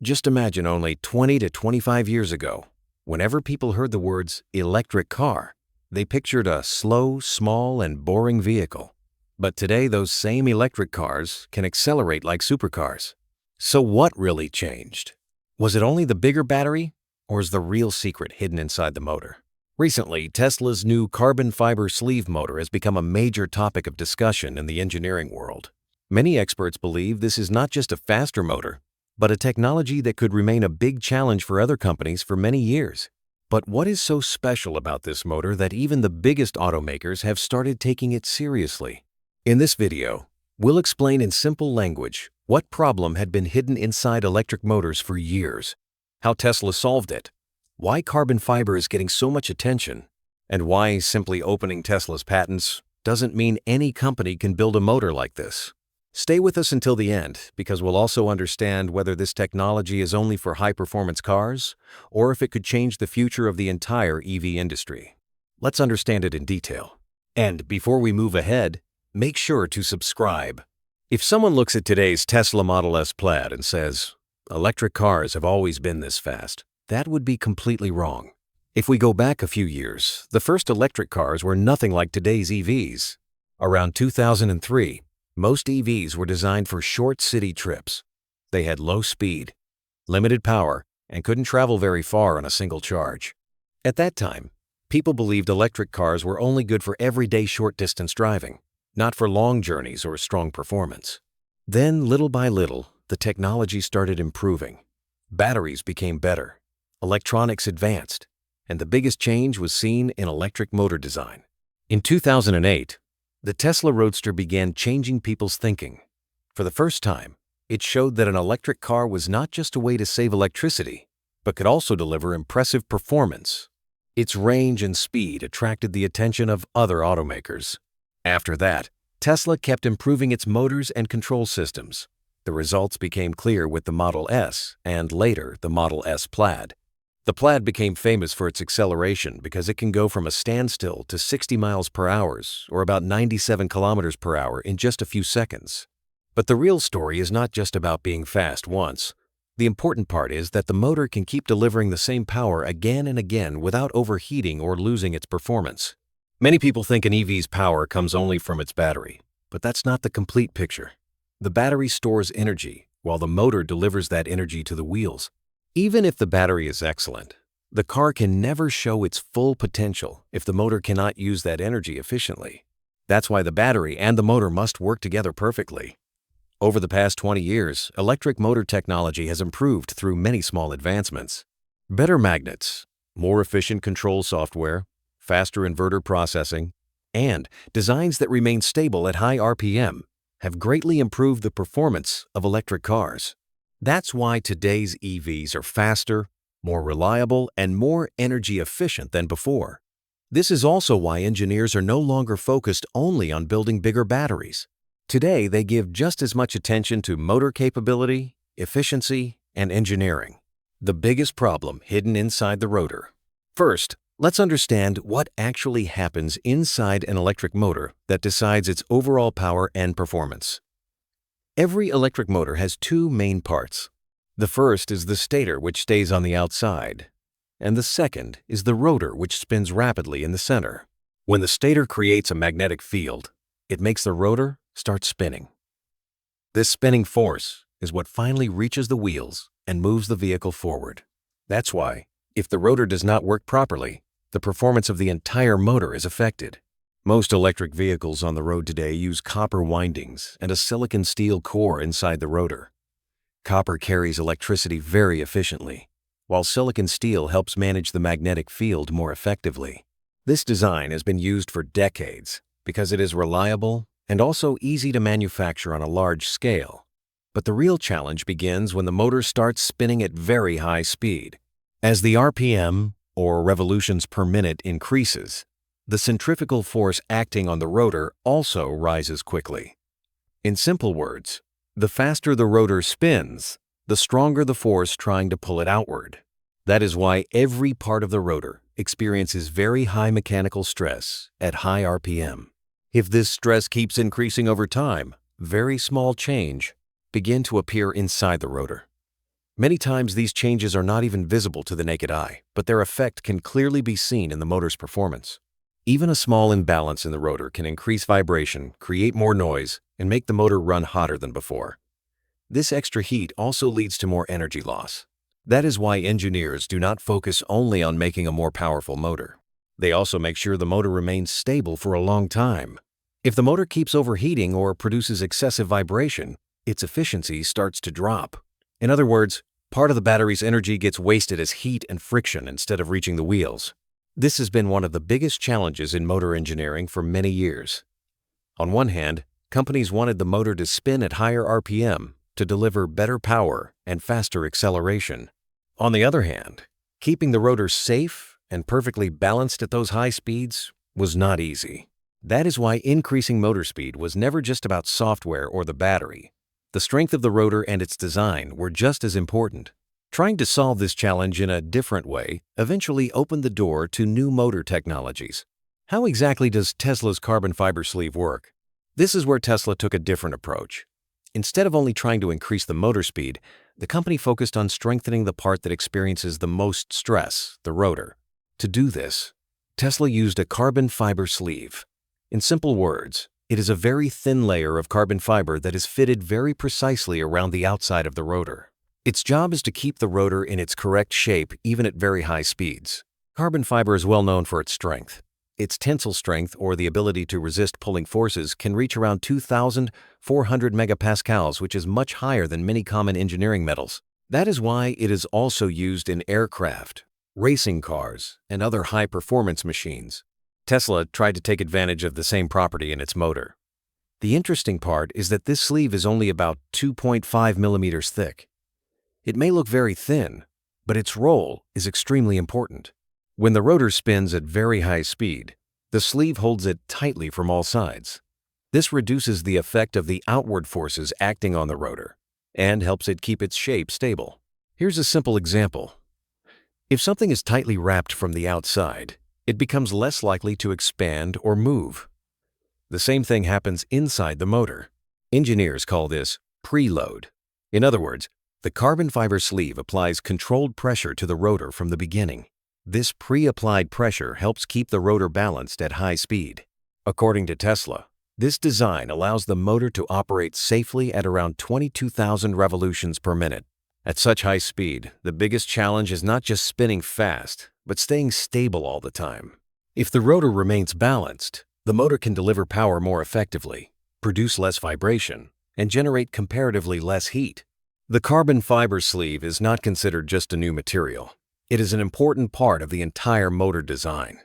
Just imagine only 20 to 25 years ago, whenever people heard the words electric car, they pictured a slow, small, and boring vehicle. But today, those same electric cars can accelerate like supercars. So what really changed? Was it only the bigger battery, or is the real secret hidden inside the motor? Recently, Tesla's new carbon fiber sleeve motor has become a major topic of discussion in the engineering world. Many experts believe this is not just a faster motor, but a technology that could remain a big challenge for other companies for many years. But what is so special about this motor that even the biggest automakers have started taking it seriously? In this video, we'll explain in simple language what problem had been hidden inside electric motors for years, how Tesla solved it, why carbon fiber is getting so much attention, and why simply opening Tesla's patents doesn't mean any company can build a motor like this. Stay with us until the end, because we'll also understand whether this technology is only for high-performance cars or if it could change the future of the entire EV industry. Let's understand it in detail. And before we move ahead, make sure to subscribe. If someone looks at today's Tesla Model S Plaid and says, "Electric cars have always been this fast," that would be completely wrong. If we go back a few years, the first electric cars were nothing like today's EVs. Around 2003, most EVs were designed for short city trips. They had low speed, limited power, and couldn't travel very far on a single charge. At that time, people believed electric cars were only good for everyday short-distance driving, not for long journeys or strong performance. Then, little by little, the technology started improving. Batteries became better, electronics advanced, and the biggest change was seen in electric motor design. In 2008, the Tesla Roadster began changing people's thinking. For the first time, it showed that an electric car was not just a way to save electricity, but could also deliver impressive performance. Its range and speed attracted the attention of other automakers. After that, Tesla kept improving its motors and control systems. The results became clear with the Model S and later the Model S Plaid. The Plaid became famous for its acceleration because it can go from a standstill to 60 miles per hour or about 97 kilometers per hour in just a few seconds. But the real story is not just about being fast once. The important part is that the motor can keep delivering the same power again and again without overheating or losing its performance. Many people think an EV's power comes only from its battery, but that's not the complete picture. The battery stores energy, while the motor delivers that energy to the wheels. Even if the battery is excellent, the car can never show its full potential if the motor cannot use that energy efficiently. That's why the battery and the motor must work together perfectly. Over the past 20 years, electric motor technology has improved through many small advancements. Better magnets, more efficient control software, faster inverter processing, and designs that remain stable at high RPM have greatly improved the performance of electric cars. That's why today's EVs are faster, more reliable, and more energy efficient than before. This is also why engineers are no longer focused only on building bigger batteries. Today, they give just as much attention to motor capability, efficiency, and engineering. The biggest problem hidden inside the rotor. First, let's understand what actually happens inside an electric motor that decides its overall power and performance. Every electric motor has two main parts. The first is the stator, which stays on the outside, and the second is the rotor, which spins rapidly in the center. When the stator creates a magnetic field, it makes the rotor start spinning. This spinning force is what finally reaches the wheels and moves the vehicle forward. That's why, if the rotor does not work properly, the performance of the entire motor is affected. Most electric vehicles on the road today use copper windings and a silicon steel core inside the rotor. Copper carries electricity very efficiently, while silicon steel helps manage the magnetic field more effectively. This design has been used for decades because it is reliable and also easy to manufacture on a large scale. But the real challenge begins when the motor starts spinning at very high speed. As the RPM, or revolutions per minute, increases, the centrifugal force acting on the rotor also rises quickly. In simple words, the faster the rotor spins, the stronger the force trying to pull it outward. That is why every part of the rotor experiences very high mechanical stress at high RPM. If this stress keeps increasing over time, very small change begin to appear inside the rotor. Many times these changes are not even visible to the naked eye, but their effect can clearly be seen in the motor's performance. Even a small imbalance in the rotor can increase vibration, create more noise, and make the motor run hotter than before. This extra heat also leads to more energy loss. That is why engineers do not focus only on making a more powerful motor. They also make sure the motor remains stable for a long time. If the motor keeps overheating or produces excessive vibration, its efficiency starts to drop. In other words, part of the battery's energy gets wasted as heat and friction instead of reaching the wheels. This has been one of the biggest challenges in motor engineering for many years. On one hand, companies wanted the motor to spin at higher RPM to deliver better power and faster acceleration. On the other hand, keeping the rotor safe and perfectly balanced at those high speeds was not easy. That is why increasing motor speed was never just about software or the battery. The strength of the rotor and its design were just as important. Trying to solve this challenge in a different way eventually opened the door to new motor technologies. How exactly does Tesla's carbon fiber sleeve work? This is where Tesla took a different approach. Instead of only trying to increase the motor speed, the company focused on strengthening the part that experiences the most stress, the rotor. To do this, Tesla used a carbon fiber sleeve. In simple words, it is a very thin layer of carbon fiber that is fitted very precisely around the outside of the rotor. Its job is to keep the rotor in its correct shape even at very high speeds. Carbon fiber is well known for its strength. Its tensile strength, or the ability to resist pulling forces, can reach around 2,400 megapascals, which is much higher than many common engineering metals. That is why it is also used in aircraft, racing cars, and other high-performance machines. Tesla tried to take advantage of the same property in its motor. The interesting part is that this sleeve is only about 2.5 millimeters thick. It may look very thin, but its role is extremely important. When the rotor spins at very high speed, the sleeve holds it tightly from all sides. This reduces the effect of the outward forces acting on the rotor and helps it keep its shape stable. Here's a simple example. If something is tightly wrapped from the outside, it becomes less likely to expand or move. The same thing happens inside the motor. Engineers call this preload. In other words, the carbon fiber sleeve applies controlled pressure to the rotor from the beginning. This pre-applied pressure helps keep the rotor balanced at high speed. According to Tesla, this design allows the motor to operate safely at around 22,000 revolutions per minute. At such high speed, the biggest challenge is not just spinning fast, but staying stable all the time. If the rotor remains balanced, the motor can deliver power more effectively, produce less vibration, and generate comparatively less heat. The carbon fiber sleeve is not considered just a new material. It is an important part of the entire motor design.